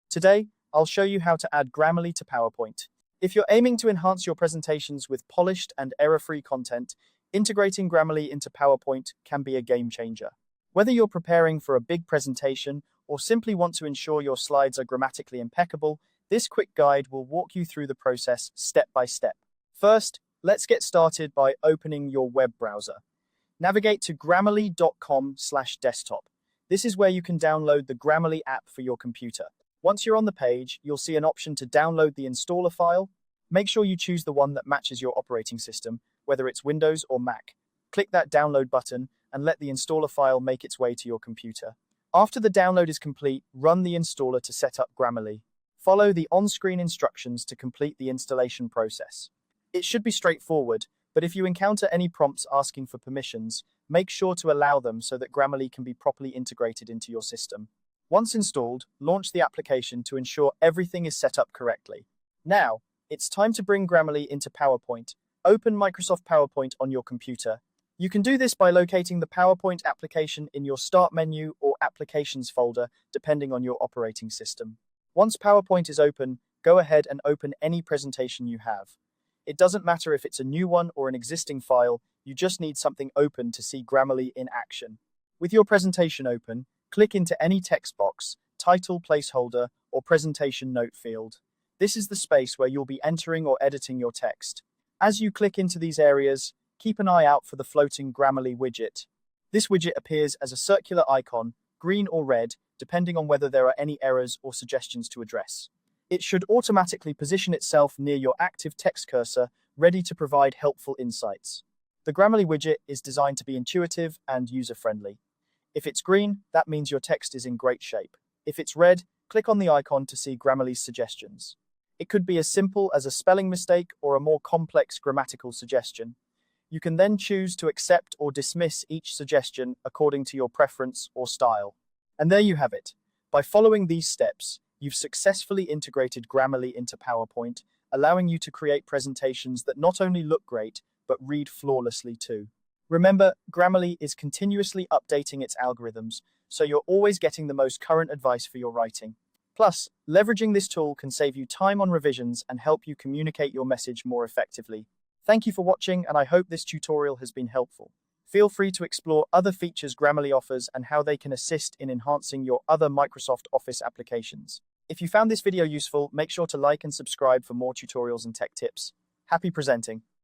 Today, I'll show you how to add Grammarly to PowerPoint. If you're aiming to enhance your presentations with polished and error-free content, integrating Grammarly into PowerPoint can be a game changer. Whether you're preparing for a big presentation or simply want to ensure your slides are grammatically impeccable, this quick guide will walk you through the process step by step. First, let's get started by opening your web browser. Navigate to grammarly.com/desktop. This is where you can download the Grammarly app for your computer. Once you're on the page, you'll see an option to download the installer file. Make sure you choose the one that matches your operating system, whether it's Windows or Mac. Click that download button and let the installer file make its way to your computer. After the download is complete, run the installer to set up Grammarly. Follow the on-screen instructions to complete the installation process. It should be straightforward, but if you encounter any prompts asking for permissions, make sure to allow them so that Grammarly can be properly integrated into your system. Once installed, launch the application to ensure everything is set up correctly. Now, it's time to bring Grammarly into PowerPoint. Open Microsoft PowerPoint on your computer. You can do this by locating the PowerPoint application in your Start menu or Applications folder, depending on your operating system. Once PowerPoint is open, go ahead and open any presentation you have. It doesn't matter if it's a new one or an existing file, you just need something open to see Grammarly in action. With your presentation open, click into any text box, title placeholder, or presentation note field. This is the space where you'll be entering or editing your text. As you click into these areas, keep an eye out for the floating Grammarly widget. This widget appears as a circular icon, green or red, depending on whether there are any errors or suggestions to address. It should automatically position itself near your active text cursor, ready to provide helpful insights. The Grammarly widget is designed to be intuitive and user-friendly. If it's green, that means your text is in great shape. If it's red, click on the icon to see Grammarly's suggestions. It could be as simple as a spelling mistake or a more complex grammatical suggestion. You can then choose to accept or dismiss each suggestion according to your preference or style. And there you have it. By following these steps, you've successfully integrated Grammarly into PowerPoint, allowing you to create presentations that not only look great, but read flawlessly too. Remember, Grammarly is continuously updating its algorithms, so you're always getting the most current advice for your writing. Plus, leveraging this tool can save you time on revisions and help you communicate your message more effectively. Thank you for watching, and I hope this tutorial has been helpful. Feel free to explore other features Grammarly offers and how they can assist in enhancing your other Microsoft Office applications. If you found this video useful, make sure to like and subscribe for more tutorials and tech tips. Happy presenting!